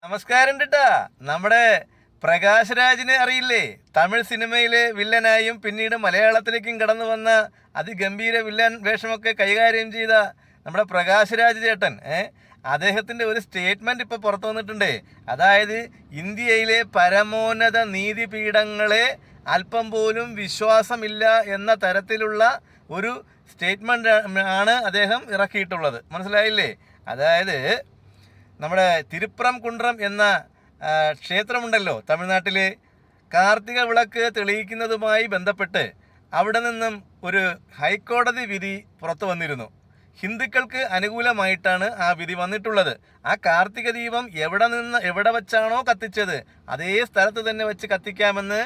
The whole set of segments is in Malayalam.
നമസ്കാരം കേട്ടാ. നമ്മുടെ പ്രകാശ് രാജിനെ അറിയില്ലേ? തമിഴ് സിനിമയിലെ വില്ലനായും പിന്നീട് മലയാളത്തിലേക്കും കടന്നു വന്ന അതിഗംഭീര വില്ലൻ വേഷമൊക്കെ കൈകാര്യം ചെയ്ത നമ്മുടെ പ്രകാശ് രാജ് ചേട്ടൻ അദ്ദേഹത്തിൻ്റെ ഒരു സ്റ്റേറ്റ്മെൻറ്റ് ഇപ്പോൾ പുറത്തു വന്നിട്ടുണ്ട്. അതായത് ഇന്ത്യയിലെ പരമോന്നത നീതിപീഠങ്ങളെ അല്പം പോലും വിശ്വാസമില്ല എന്ന തരത്തിലുള്ള ഒരു സ്റ്റേറ്റ്മെൻ്റ് ആണ് അദ്ദേഹം ഇറക്കിയിട്ടുള്ളത്. മനസ്സിലായില്ലേ? അതായത് നമ്മുടെ തിരുപ്രംകുണ്ട്രം എന്ന ക്ഷേത്രമുണ്ടല്ലോ തമിഴ്നാട്ടിൽ, കാർത്തിക വിളക്ക് തെളിയിക്കുന്നതുമായി ബന്ധപ്പെട്ട് അവിടെ നിന്നും ഒരു ഹൈക്കോടതി വിധി പുറത്തു വന്നിരുന്നു. ഹിന്ദുക്കൾക്ക് അനുകൂലമായിട്ടാണ് ആ വിധി വന്നിട്ടുള്ളത്. ആ കാർത്തിക ദീപം എവിടെ വച്ചാണോ കത്തിച്ചത് അതേ സ്ഥലത്ത് തന്നെ വെച്ച് കത്തിക്കാമെന്ന്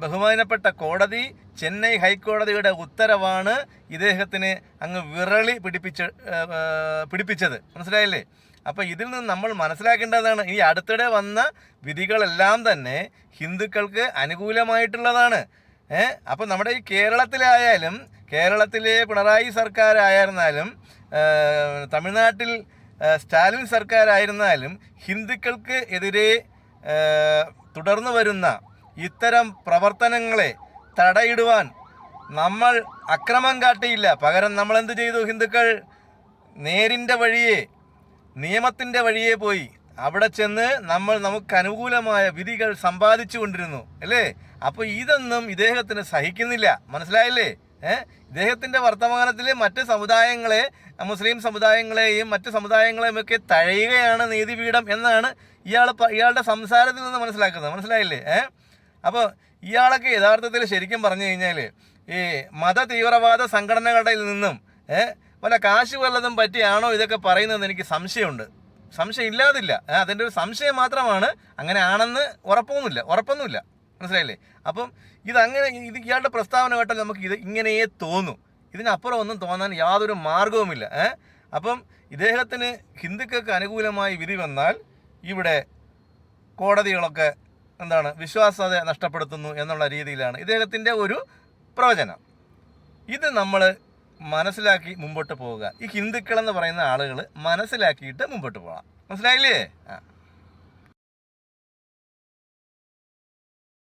ബഹുമാനപ്പെട്ട കോടതി, ചെന്നൈ ഹൈക്കോടതിയുടെ ഉത്തരവാണ് ഇദ്ദേഹത്തിന് അങ്ങ് വിറളി പിടിപ്പിച്ചത്. മനസ്സിലായില്ലേ? അപ്പോൾ ഇതിൽ നിന്ന് നമ്മൾ മനസ്സിലാക്കേണ്ടതാണ്, ഈ അടുത്തിടെ വന്ന വിധികളെല്ലാം തന്നെ ഹിന്ദുക്കൾക്ക് അനുകൂലമായിട്ടുള്ളതാണ്. അപ്പോൾ നമ്മുടെ ഈ കേരളത്തിലായാലും, കേരളത്തിലെ പിണറായി സർക്കാരായിരുന്നാലും, തമിഴ്നാട്ടിൽ സ്റ്റാലിൻ സർക്കാരായിരുന്നാലും ഹിന്ദുക്കൾക്ക് എതിരെ തുടർന്നു വരുന്ന ഇത്തരം പ്രവർത്തനങ്ങളെ തടയിടുവാൻ നമ്മൾ അക്രമം കാട്ടിയില്ല. പകരം നമ്മൾ എന്ത് ചെയ്തു? ഹിന്ദുക്കൾ നേരിൻ്റെ വഴിയെ, നിയമത്തിൻ്റെ വഴിയെ പോയി അവിടെ ചെന്ന് നമുക്ക് അനുകൂലമായ വിധികൾ സമ്പാദിച്ചു കൊണ്ടിരുന്നു അല്ലേ? അപ്പോൾ ഇതൊന്നും ഇദ്ദേഹത്തിന് സഹിക്കുന്നില്ല. മനസ്സിലായില്ലേ? ഇദ്ദേഹത്തിൻ്റെ വർത്തമാനത്തിൽ മറ്റ് സമുദായങ്ങളെ, മുസ്ലിം സമുദായങ്ങളെയും മറ്റ് സമുദായങ്ങളെയും ഒക്കെ തഴയുകയാണ് നീതിപീഠം എന്നാണ് ഇയാളുടെ സംസാരത്തിൽ നിന്ന് മനസ്സിലാക്കുന്നത്. മനസ്സിലായില്ലേ? അപ്പോൾ ഇയാളൊക്കെ യഥാർത്ഥത്തിൽ ശരിക്കും പറഞ്ഞു കഴിഞ്ഞാൽ ഈ മത തീവ്രവാദ സംഘടനകളുടെ നിന്നും വല്ല കാശ് വല്ലതും പറ്റിയാണോ ഇതൊക്കെ പറയുന്നതെന്ന് എനിക്ക് സംശയമുണ്ട്. സംശയം ഇല്ലാതില്ല, അതിൻ്റെ ഒരു സംശയം മാത്രമാണ്. അങ്ങനെ ആണെന്ന് ഉറപ്പൊന്നുമില്ല. മനസ്സിലായില്ലേ? അപ്പം ഇയാളുടെ പ്രസ്താവന കേട്ടാൽ നമുക്ക് ഇങ്ങനെയേ തോന്നും. ഇതിനപ്പുറം ഒന്നും തോന്നാൻ യാതൊരു മാർഗവുമില്ല. അപ്പം ഇദ്ദേഹത്തിന് ഹിന്ദുക്കൾക്ക് അനുകൂലമായി വിധി വന്നാൽ ഇവിടെ കോടതികളൊക്കെ വിശ്വാസ്യത നഷ്ടപ്പെടുത്തുന്നു എന്നുള്ള രീതിയിലാണ് ഇദ്ദേഹത്തിൻ്റെ ഒരു പ്രവചനം. ഇത് നമ്മൾ മനസ്സിലാക്കി മുമ്പോട്ട് പോവുക. ഈ ഹിന്ദുക്കളെന്ന് പറയുന്ന ആളുകൾ മനസ്സിലാക്കിയിട്ട് മുമ്പോട്ട് പോകാം. മനസ്സിലായില്ലേ?